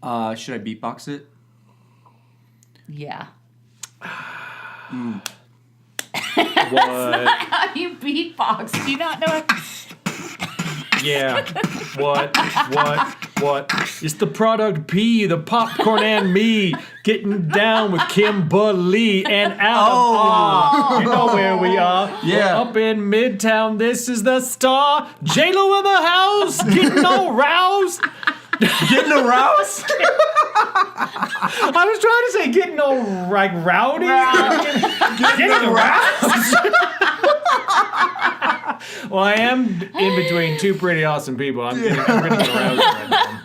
Should I beatbox it? Yeah. What? That's not how you beatbox. Do you not know it? Yeah. What? It's the product P, the popcorn and me, getting down with Kimberly and Adam. You know where we are. Yeah. We're up in Midtown. This is the star. J-Lo in the house, getting all roused. Getting aroused? I was trying to say getting all like rowdy. Getting aroused. Well, I am in between two pretty awesome people. I'm getting aroused right now.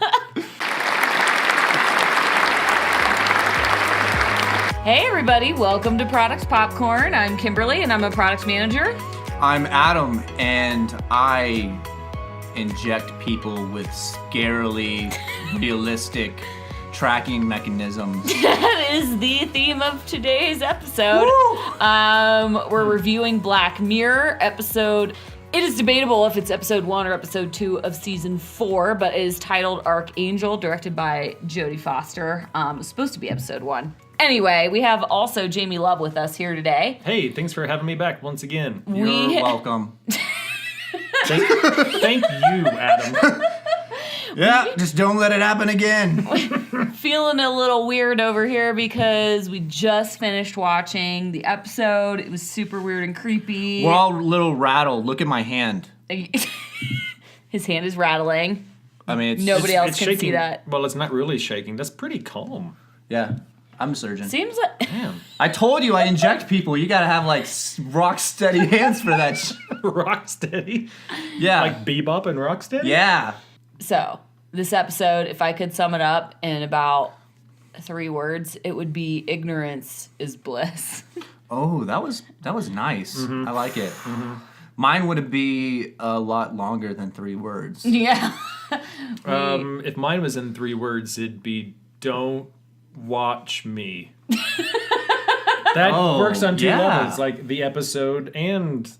Hey, everybody. Welcome to Product Popcorn. I'm Kimberly, and I'm a product manager. I'm Adam, and I inject people with scarily realistic tracking mechanisms. That is the theme of today's episode. We're reviewing Black Mirror episode. It is debatable if it's episode 1 or episode 2 of season 4, but it is titled Arkangel, directed by Jodie Foster. It's supposed to be episode 1. Anyway, we have also Jamie Love with us here today. Hey, thanks for having me back once again. You're welcome. Thank you, Adam. Yeah, just don't let it happen again. Feeling a little weird over here because we just finished watching the episode. It was super weird and creepy. We're all a little rattled. Look at my hand. His hand is rattling. I mean, it's Nobody else It's can shaking. see that. Well, it's not really shaking. That's pretty calm. Yeah, I'm a surgeon. Seems like... Damn. I told you I inject people. You gotta have like rock steady hands for that. Rocksteady. Yeah. Like Bebop and Rocksteady? Yeah. So, this episode, if I could sum it up in about 3 words, it would be ignorance is bliss. Oh, that was nice. I like it. Mine would be a lot longer than 3 words. Yeah. If mine was in 3 words, it'd be don't watch me. That works on 2 levels, like the episode and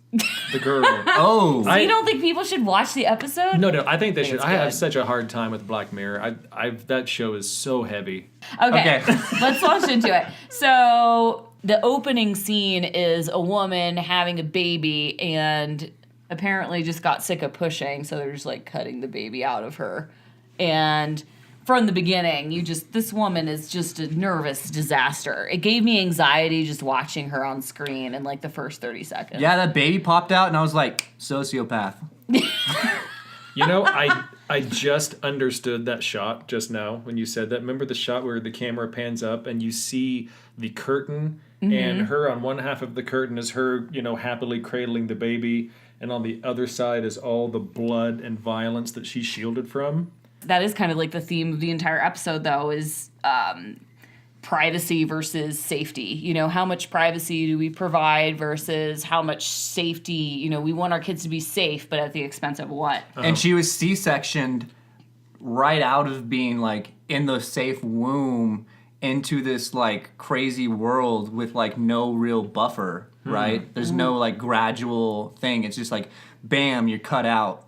the girl. Oh. You don't think people should watch the episode? No, I think they should. it's I have good. such a hard time with Black Mirror. That show is so heavy. Okay. Let's launch into it. So, the opening scene is a woman having a baby and apparently just got sick of pushing, so they're just like cutting the baby out of her. And from the beginning, this woman is just a nervous disaster. It gave me anxiety just watching her on screen in like the first 30 seconds. Yeah, that baby popped out and I was like, sociopath. You know, I just understood that shot just now when you said that. Remember the shot where the camera pans up and you see the curtain and her on one half of the curtain is her, happily cradling the baby, and on the other side is all the blood and violence that she's shielded from? That is kind of like the theme of the entire episode, though, is privacy versus safety. How much privacy do we provide versus how much safety? We want our kids to be safe, but at the expense of what? And she was C-sectioned right out of being like in the safe womb into this like crazy world with like no real buffer, right? There's no like gradual thing. It's just like, bam, you're cut out.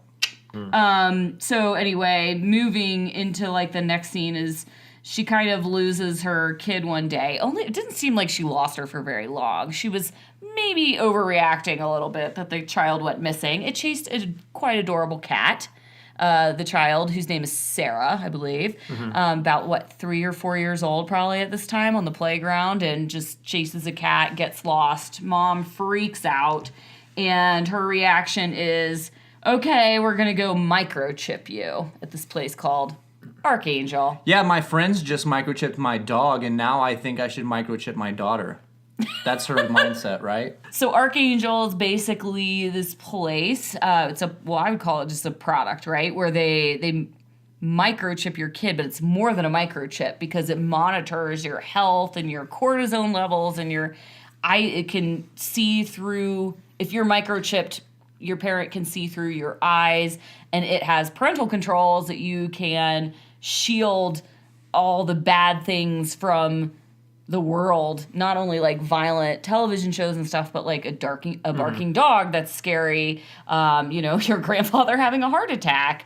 So anyway, moving into like the next scene is she kind of loses her kid one day. Only it didn't seem like she lost her for very long. She was maybe overreacting a little bit that the child went missing. It chased a quite adorable cat. The child, whose name is Sarah, I believe, about 3 or 4 years old probably at this time, on the playground, and just chases a cat, gets lost. Mom freaks out, and her reaction is, okay, we're going to go microchip you at this place called Arkangel. Yeah, my friends just microchipped my dog, and now I think I should microchip my daughter. That's her mindset, right? So Arkangel is basically this place. I would call it just a product, right? Where they microchip your kid, but it's more than a microchip because it monitors your health and your cortisone levels and it can see through, if you're microchipped, your parent can see through your eyes, and it has parental controls that you can shield all the bad things from the world, not only like violent television shows and stuff, but like a barking dog that's scary, your grandfather having a heart attack,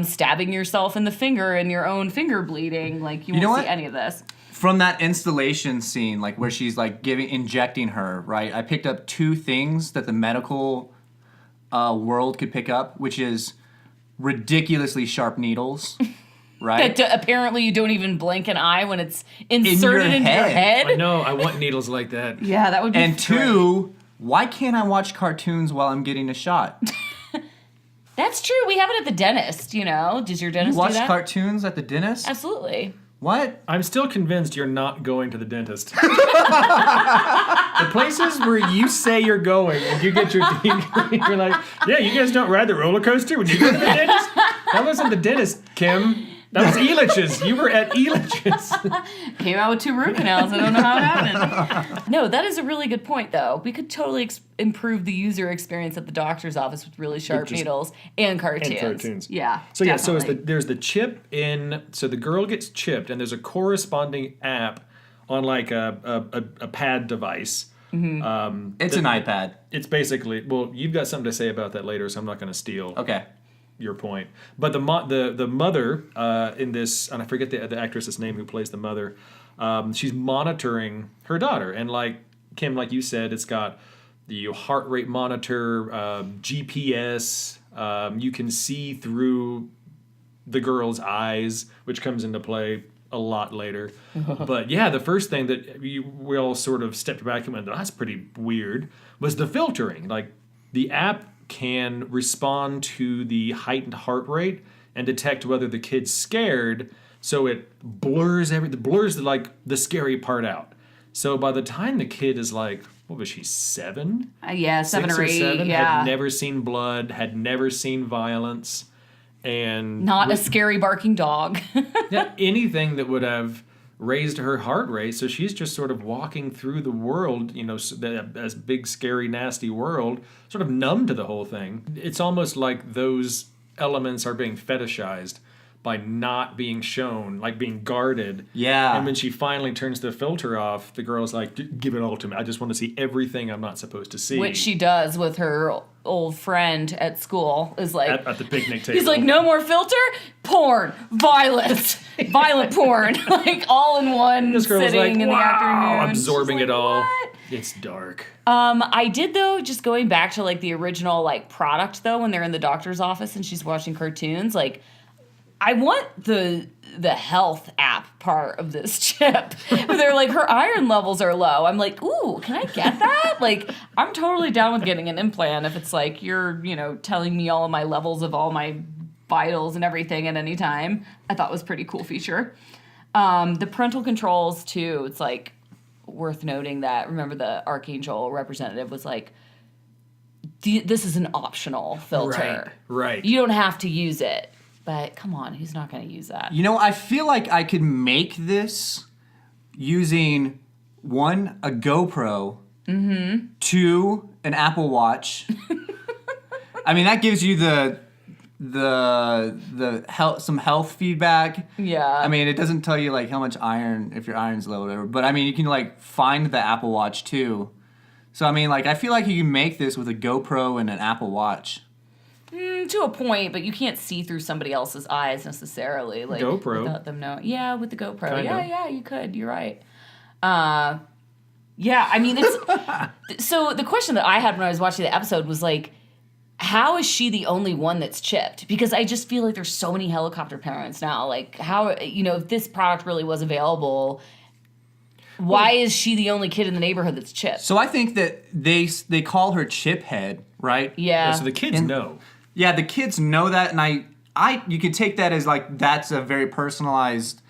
stabbing yourself in the finger and your own finger bleeding. Like, you won't see any of this. From that installation scene, like where she's like injecting her, right? I picked up two things that the medical world could pick up, which is ridiculously sharp needles. Right. That apparently you don't even blink an eye when it's inserted into your head. I know. I want needles like that. Yeah, that would be. And great. two, why can't I watch cartoons while I'm getting a shot? That's true. We have it at the dentist. Does your dentist watch do that? cartoons at the dentist? Absolutely. What? I'm still convinced you're not going to the dentist. The places where you say you're going and you get your teeth cleaned, you're like, yeah, you guys don't ride the roller coaster when you go to the dentist? That wasn't the dentist, Kim. That was Elitch's. You were at Elitch's. Came out with 2 root canals. I don't know how it happened. No, that is a really good point, though. We could totally improve the user experience at the doctor's office with really sharp needles and cartoons. Yeah. So definitely. There's the chip in. So the girl gets chipped, and there's a corresponding app on like a pad device. Mm-hmm. It's an iPad. It's basically, well, you've got something to say about that later, so I'm not going to steal. Okay. Your point, but the mother in this, and I forget the actress's name who plays the mother. She's monitoring her daughter, and like Kim, like you said, it's got the heart rate monitor, GPS. You can see through the girl's eyes, which comes into play a lot later. But yeah, the first thing that we all sort of stepped back and went, "That's pretty weird," was the filtering. Like the app can respond to the heightened heart rate and detect whether the kid's scared, so it blurs like the scary part out. So by the time the kid is like, what was she, 7? Yeah, 7 or 8. 7, yeah, had never seen blood, had never seen violence, and not a scary barking dog. yeah, anything that would have raised her heart rate. So she's just sort of walking through the world, as big, scary, nasty world, sort of numb to the whole thing. It's almost like those elements are being fetishized by not being shown, like being guarded. Yeah. And when she finally turns the filter off, the girl's like, give it all to me. I just want to see everything I'm not supposed to see. Which she does with her old friend at school. Is like at the picnic table. He's like, no more filter, porn, violent porn, like all in one this girl's sitting like, in the wow, afternoon. absorbing it all. What? It's dark. I did though, just going back to like the original like product though, when they're in the doctor's office and she's watching cartoons, like I want the health app part of this chip. They're like, her iron levels are low. I'm like, ooh, can I get that? Like, I'm totally down with getting an implant if it's like you're, telling me all of my levels of all my vitals and everything at any time. I thought it was a pretty cool feature. The parental controls too, it's like worth noting that, remember the Arkangel representative was like, this is an optional filter. Right. You don't have to use it. But come on, who's not going to use that? I feel like I could make this using 1, a GoPro, 2, an Apple Watch. I mean, that gives you the health, some health feedback. Yeah. I mean, it doesn't tell you like how much iron, if your iron's low or whatever. But I mean, you can like find the Apple Watch too. So I mean, like I feel like you can make this with a GoPro and an Apple Watch. To a point, but you can't see through somebody else's eyes necessarily. Like GoPro. Without them knowing. Yeah, with the GoPro. Kinda. Yeah, you could. You're right. Yeah, I mean, it's... So the question that I had when I was watching the episode was like, how is she the only one that's chipped? Because I just feel like there's so many helicopter parents now. Like, how, if this product really was available... Why is she the only kid in the neighborhood that's chipped? So I think that they call her Chiphead, right? Yeah. So the kids know. Yeah, the kids know that, and I you could take that as like that's a very personalized,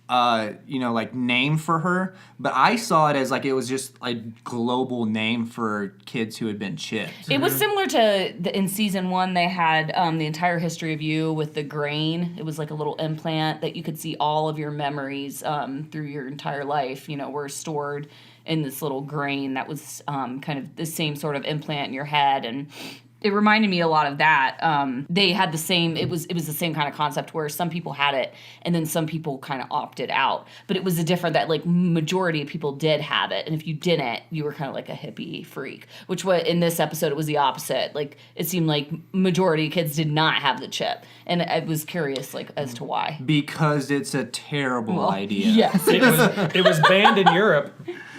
like name for her. But I saw it as like it was just a global name for kids who had been chipped. It was similar to in season 1 they had the entire history of you with the grain. It was like a little implant that you could see all of your memories through your entire life. Were stored in this little grain that was kind of the same sort of implant in your head and. it reminded me a lot of that. They had the same, it was the same kind of concept where some people had it and then some people kind of opted out. But it was a different, that like majority of people did have it. And if you didn't, you were kind of like a hippie freak, which was, in this episode, it was the opposite. Like it seemed like majority of kids did not have the chip. And I was curious like as to why. Because it's a terrible idea. Yes. It was banned in Europe.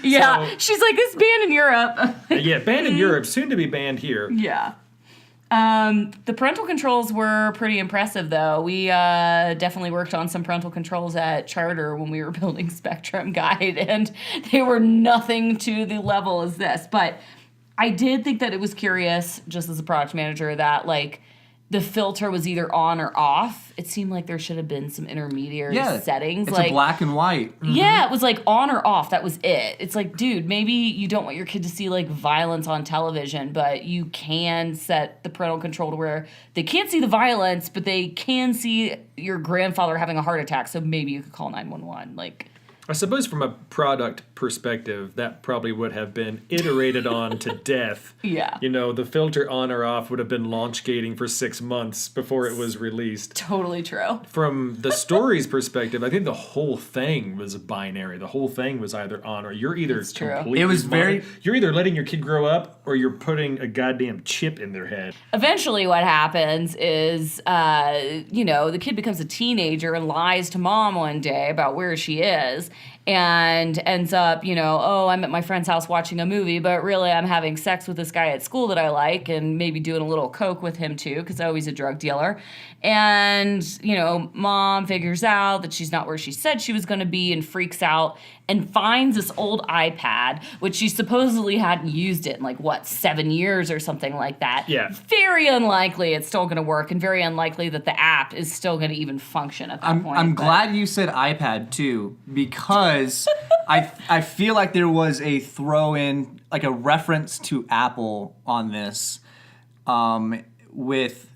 Yeah. So, she's like, it's banned in Europe. yeah, banned in Europe, soon to be banned here. Yeah. The parental controls were pretty impressive, though. We definitely worked on some parental controls at Charter when we were building Spectrum Guide, and they were nothing to the level as this. But I did think that it was curious, just as a product manager, that, like, the filter was either on or off. It seemed like there should have been some intermediary settings. It's like, a black and white. Mm-hmm. Yeah, it was like on or off. That was it. It's like, dude, maybe you don't want your kid to see like violence on television, but you can set the parental control to where they can't see the violence, but they can see your grandfather having a heart attack. So maybe you could call 911. Like, I suppose from a product perspective, that probably would have been iterated on to death. Yeah. You know, the filter on or off would have been launch gating for 6 months before it was released. Totally true. From the story's perspective, I think the whole thing was binary. The whole thing was either on or you're either completely... It was You're either letting your kid grow up or you're putting a goddamn chip in their head. Eventually what happens is, the kid becomes a teenager and lies to mom one day about where she is and ends up, I'm at my friend's house watching a movie, but really I'm having sex with this guy at school that I like and maybe doing a little coke with him too, because he's a drug dealer. And, mom figures out that she's not where she said she was going to be and freaks out and finds this old iPad, which she supposedly hadn't used it in 7 years or something like that. Yeah. Very unlikely it's still going to work, and very unlikely that the app is still going to even function at that point. I'm glad you said iPad too, because I feel like there was a throw in, like a reference to Apple on this, with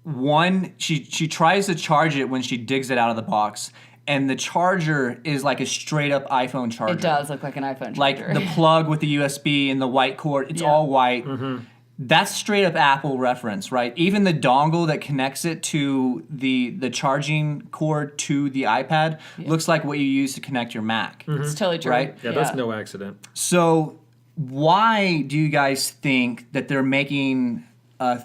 one, she tries to charge it when she digs it out of the box. And the charger is like a straight up iPhone charger. It does look like an iPhone charger. Like the plug with the USB and the white cord, it's all white. Mm-hmm. That's straight up Apple reference, right? Even the dongle that connects it to the charging cord to the iPad looks like what you use to connect your Mac. Mm-hmm. It's totally true. Right? Yeah, that's no accident. So why do you guys think that they're making a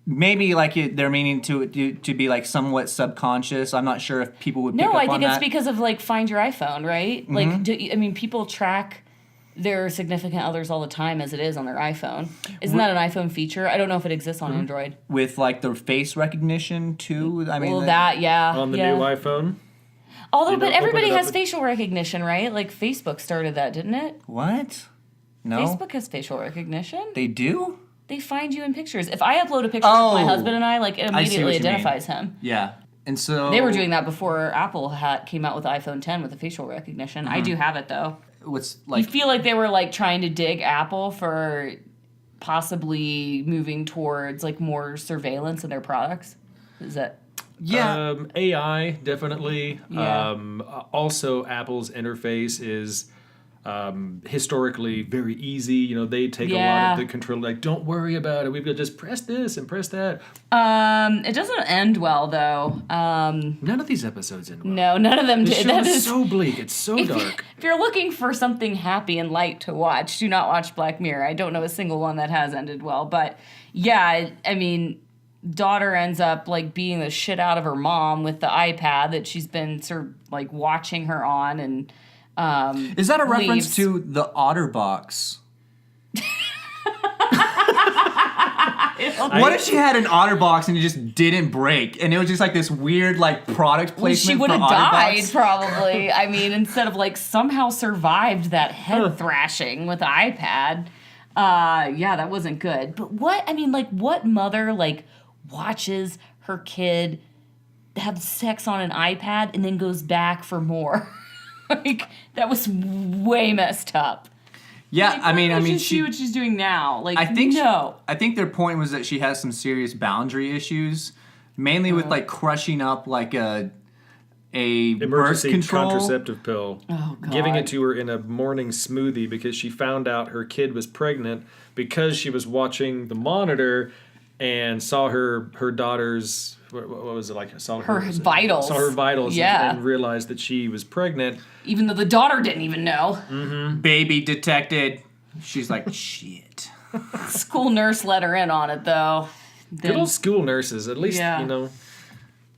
maybe they're meaning to be like somewhat subconscious? I'm not sure if people would pick up on that. No, I think it's because of Find Your iPhone, right? Mm-hmm. People track their significant others all the time as it is on their iPhone. Isn't that an iPhone feature? I don't know if it exists on Android. With the face recognition too? On the new iPhone? Although, but everybody has facial recognition, right? Facebook started that, didn't it? What? No. Facebook has facial recognition. They do? They find you in pictures. If I upload a picture of my husband and I, it immediately identifies him. Yeah. And so... They were doing that before Apple came out with the iPhone 10 with the facial recognition. I do have it, though. You feel like they were, trying to dig Apple for possibly moving towards, more surveillance in their products? Is that... Yeah. AI, definitely. Yeah. Also, Apple's interface is... historically very easy. They take a lot of the control. Don't worry about it. We've got just press this and press that. It doesn't end well though. None of these episodes end well. No, none of them did. That is so bleak. It's so dark. If you're looking for something happy and light to watch, do not watch Black Mirror. I don't know a single one that has ended well, but yeah, daughter ends up beating the shit out of her mom with the iPad that she's been sort of watching her on, and is that a reference to the OtterBox? What if she had an OtterBox and it just didn't break, and it was just this weird product placement? She would have died probably. Instead of somehow survived that head thrashing with the iPad. That wasn't good. But what mother watches her kid have sex on an iPad and then goes back for more? That was way messed up. Yeah, she see what she's doing now. I think their point was that she has some serious boundary issues, mainly with crushing up a birth emergency control contraceptive pill. Oh, God. Giving it to her in a morning smoothie because she found out her kid was pregnant because she was watching the monitor and saw her daughter's, what was it like? Saw Her vitals. Saw her vitals and realized that she was pregnant. Even though the daughter didn't even know. Baby detected. She's like, shit. School nurse let her in on it, though. Good old school nurses, at least, Yeah. you know.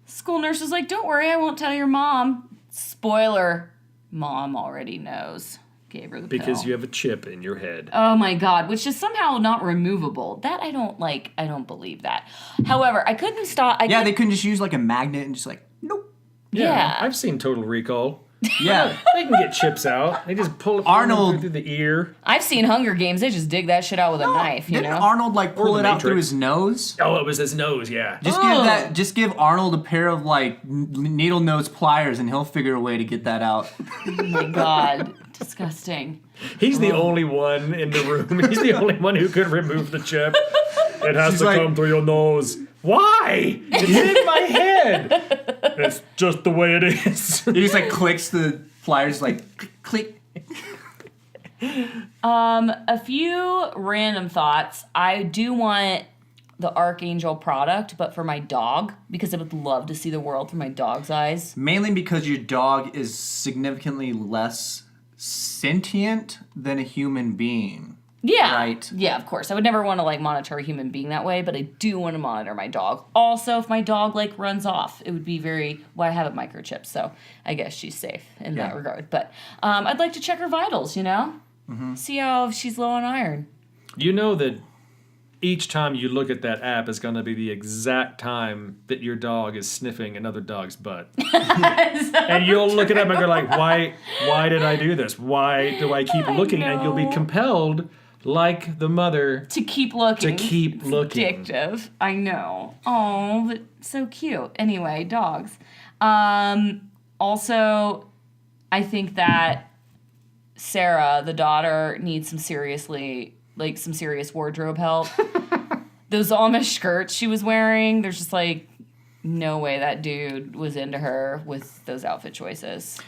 School nurse was like, don't worry, I won't tell your mom. Spoiler. Mom already knows. Gave her the pill. Because you have a chip in your head. Oh my God, which is somehow not removable. That I don't like. I don't believe that. However, I couldn't stop. They couldn't just use like a magnet and just like, nope. Yeah. I've seen Total Recall. Yeah. They can get chips out. They just pull it Arnold- through the ear. I've seen Hunger Games. They just dig that shit out with a knife, you Didn't know? Arnold like pull the it out through Matrix. his nose? Oh, it was his nose, yeah. Just give Arnold a pair of like needle nose pliers and he'll figure a way to get that out. Oh my God. Disgusting. He's the only one in the room. He's the only one who could remove the chip. It has She's to like- come through your nose. Why? It's in my head. It's just the way it is. He just like clicks the pliers like click. A few random thoughts. I do want the Arkangel product, but for my dog, because I would love to see the world through my dog's eyes. Mainly because your dog is significantly less sentient than a human being. Yeah. Right. Yeah, of course. I would never want to like monitor a human being that way, but I do want to monitor my dog. Also, if my dog like runs off, it would be I have it microchipped, so I guess she's safe in that regard. But I'd like to check her vitals, you know? See how she's low on iron. You know that each time you look at that app is going to be the exact time that your dog is sniffing another dog's butt. And you'll look it up and go like, why did I do this? Why do I keep looking? And you'll be know. compelled, like the mother, To keep looking. to keep It's looking. addictive. I know. Oh, but so cute. Anyway, dogs. Also, I think that Sarah, the daughter, needs some serious wardrobe help. Those Amish skirts she was wearing, there's just like no way that dude was into her with those outfit choices.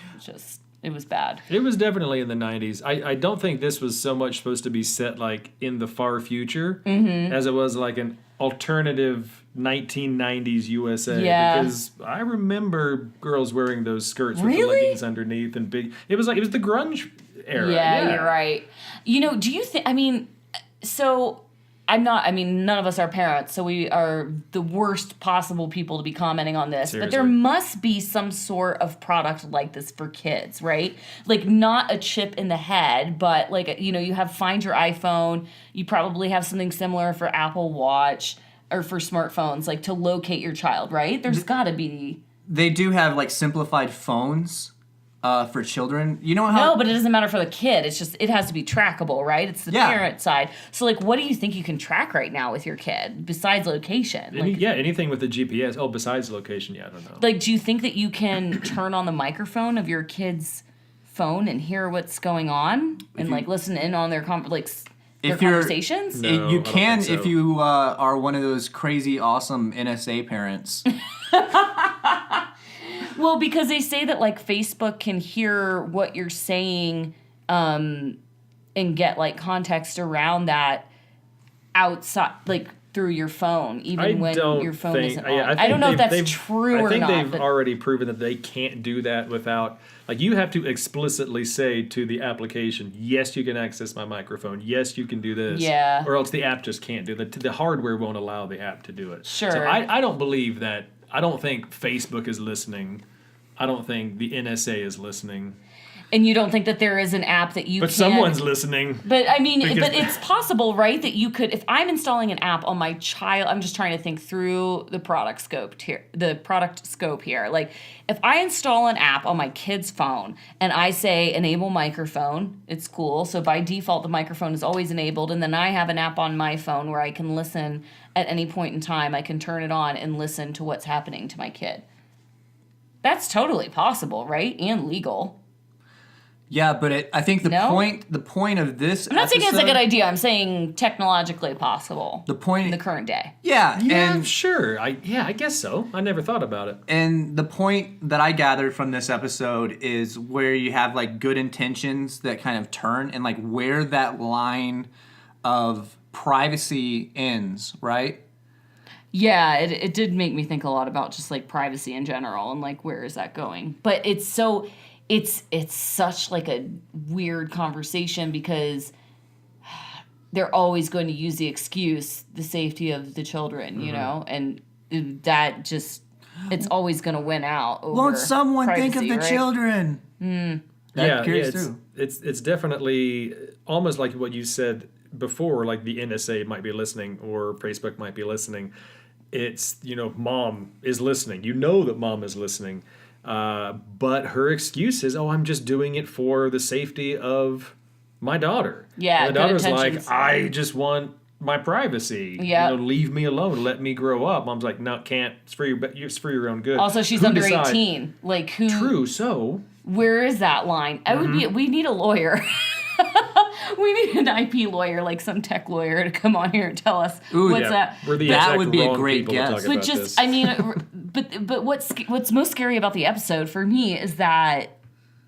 It was bad. It was definitely in the 90s. I don't think this was so much supposed to be set like in the far future as it was like an alternative 1990s USA. Yeah. Because I remember girls wearing those skirts with the Really? leggings underneath and big. It was the grunge era. Yeah, you're right. You know, do you think, none of us are parents, so we are the worst possible people to be commenting on this. But there Seriously. must be some sort of product like this for kids, right? Like not a chip in the head, but like, you know, you have Find Your iPhone. You probably have something similar for Apple Watch or for smartphones, like to locate your child, right? There's got to be. They do have like simplified phones for children. You know how? No, but it doesn't matter for the kid. It's just, it has to be trackable, right? It's the parent side. So, like, what do you think you can track right now with your kid besides location? Like, Anything with the GPS. Oh, besides location, I don't know. like, do you think that you can turn on the microphone of your kid's phone and hear what's going on and, like, listen in on their If you're- conversations? No. You I don't can think so. if you are one of those crazy, awesome NSA parents. Well, because they say that, like, Facebook can hear what you're saying and get, like, context around that outside, like, through your phone, even when your phone isn't on. I don't know if that's true or not. I think they've but already proven that they can't do that without, like, you have to explicitly say to the application, yes, you can access my microphone. Yes, you can do this. Yeah. Or else the app just can't do it. The hardware won't allow the app to do it. Sure. So I don't believe that. I don't think Facebook is listening. I don't think the NSA is listening. And you don't think that there is an app that you But can... someone's listening. But I mean, Because- but it's possible, right? That you could, if I'm installing an app on my child, I'm just trying to think through the product scope here. Like, if I install an app on my kid's phone and I say enable microphone, it's cool. So by default, the microphone is always enabled. And then I have an app on my phone where I can listen at any point in time. I can turn it on and listen to what's happening to my kid. That's totally possible, right? And legal. Yeah, but I think the point of this I'm not saying it's a good idea. I'm saying technologically possible. The point in the current day. Yeah, and sure. I guess so. I never thought about it. And the point that I gathered from this episode is where you have like good intentions that kind of turn and like where that line of privacy ends, right? Yeah, it did make me think a lot about just like privacy in general and like where is that going. But it's such like a weird conversation because they're always going to use the excuse the safety of the children, you know, and that just it's always going to win out over Won't someone privacy, think of the right? children? That carries through. It's definitely almost like what you said before, like the NSA might be listening or Facebook might be listening. It's, mom is listening. You know that mom is listening. But her excuse is, I'm just doing it for the safety of my daughter. Yeah, and the daughter's like, I just want my privacy. Yeah. Leave me alone. Let me grow up. Mom's like, no, can't. It's for your own good. Also, she's under 18. Like, who? True, so. Where is that line? We need a lawyer. We need an IP lawyer, like some tech lawyer, to come on here and tell us what's that. That would be a great guess. But just, but what's most scary about the episode for me is that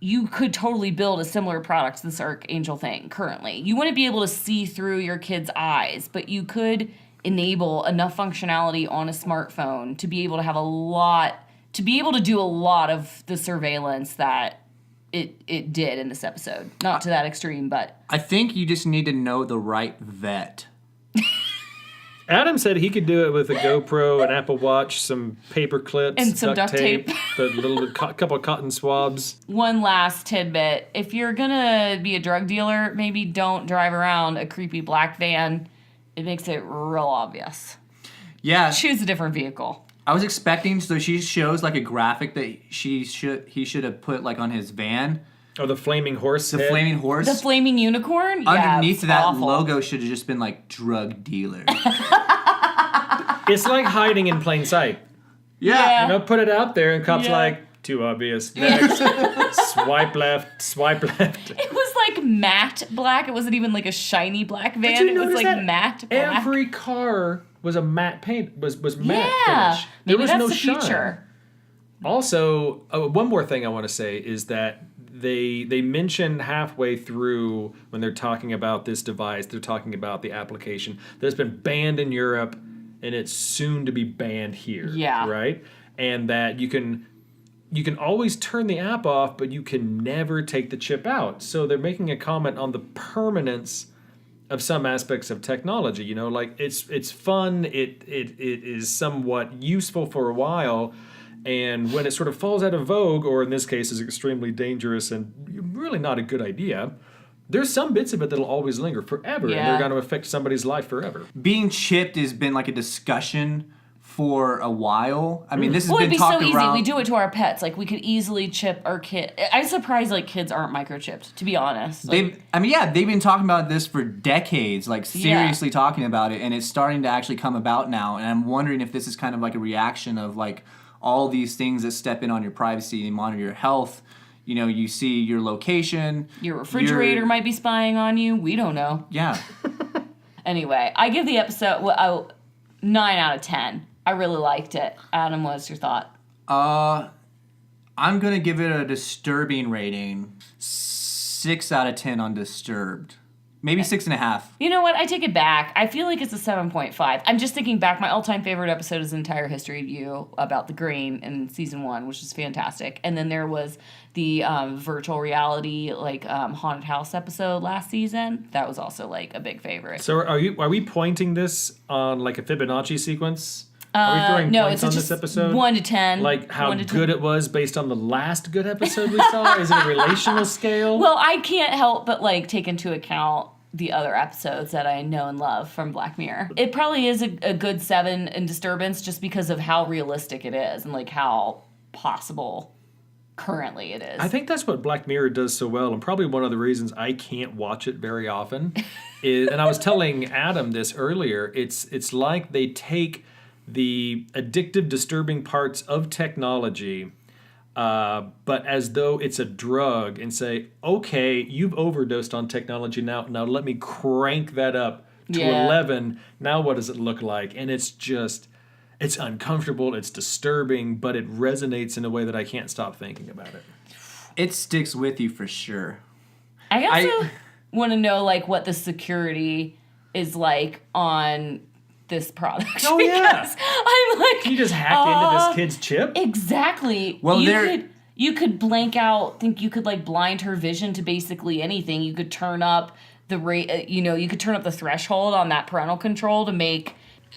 you could totally build a similar product to this Arkangel thing currently. You wouldn't be able to see through your kid's eyes, but you could enable enough functionality on a smartphone to be able to have do a lot of the surveillance that it did in this episode. Not to that extreme, but I think you just need to know the right vet. Adam said he could do it with a GoPro, an Apple Watch, some paper clips, and some duct tape. a couple of cotton swabs. One last tidbit. If you're going to be a drug dealer, maybe don't drive around a creepy black van. It makes it real obvious. Yeah. Choose a different vehicle. I was expecting, so she shows like a graphic that he should have put like on his van. Oh, the flaming horse. The flaming horse. The flaming unicorn. Underneath that awful. logo should have just been like drug dealer. It's like hiding in plain sight. Yeah. Put it out there, and cops like, too obvious. Next. Swipe left. It was like matte black. It wasn't even like a shiny black van. Did you It was notice like that matte black. Every car was a matte paint. Was matte finish. Maybe There was that's no the shine. future. Also, one more thing I want to say is that they mention halfway through when they're talking about this device, they're talking about the application that's been banned in Europe and it's soon to be banned here. Yeah. Right? And that you can always turn the app off, but you can never take the chip out. So they're making a comment on the permanence of some aspects of technology. Like it's fun, it is somewhat useful for a while. And when it sort of falls out of vogue, or in this case is extremely dangerous and really not a good idea, there's some bits of it that'll always linger forever, and they're going to affect somebody's life forever. Being chipped has been like a discussion for a while. I mean, this has been it'd be talked so around. easy. We do it to our pets. Like, we could easily chip our kid. I'm surprised, like, kids aren't microchipped, to be honest. Like, they've been talking about this for decades, like seriously talking about it, and it's starting to actually come about now. And I'm wondering if this is kind of like a reaction of like all these things that step in on your privacy and monitor your health. You see your location. Your refrigerator might be spying on you. We don't know. Yeah. Anyway, I give the episode 9 out of 10. I really liked it. Adam, what's your thought? I'm gonna give it a disturbing rating. 6 out of 10 on Disturbed. Maybe 6.5. You know what? I take it back. I feel like it's a 7.5. I'm just thinking back. My all-time favorite episode is Entire History of You about the grain in season 1, which is fantastic. And then there was the virtual reality, haunted house episode last season. That was also like a big favorite. So are we pointing this on like a Fibonacci sequence? Are we throwing no, points it's on just this episode? 1 to 10. Like how 1 to good 10. it was based on the last good episode we saw? Is it a relational scale? Well, I can't help but take into account the other episodes that I know and love from Black Mirror. It probably is a good 7 in Disturbance just because of how realistic it is and how possible currently it is. I think that's what Black Mirror does so well, and probably one of the reasons I can't watch it very often is, and I was telling Adam this earlier, it's like they take the addictive, disturbing parts of technology but as though it's a drug and say, okay, you've overdosed on technology now let me crank that up to 11. Now what does it look like? And it's uncomfortable, it's disturbing, but it resonates in a way that I can't stop thinking about it. It sticks with you for sure. I also want to know like what the security is like on this product. Oh yeah, I'm like, can you just hack into this kid's chip? Exactly. Well, you could blank out. Think you could like blind her vision to basically anything. You could turn up the rate. You could turn up the threshold on that parental control to make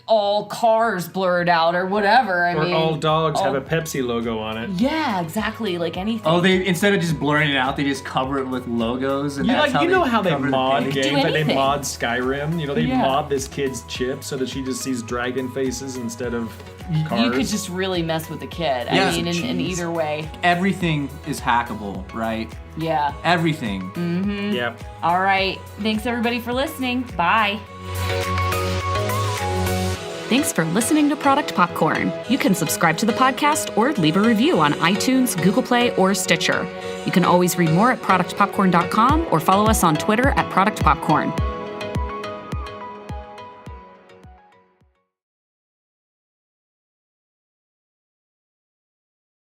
all cars blurred out or whatever. I mean, all dogs have a Pepsi logo on it. Yeah, exactly. Like anything. Oh, they instead of just blurring it out, they just cover it with logos. And that's how they cover the mod page. games. Like they mod Skyrim. They Yeah. mod this kid's chip so that she just sees dragon faces instead of cars. You could just really mess with the kid. Yeah. I mean, in either way. Everything is hackable, right? Yeah. Everything. Mm-hmm. Yeah. All right. Thanks everybody for listening. Bye. Thanks for listening to Product Popcorn. You can subscribe to the podcast or leave a review on iTunes, Google Play, or Stitcher. You can always read more at productpopcorn.com or follow us on Twitter at Product Popcorn.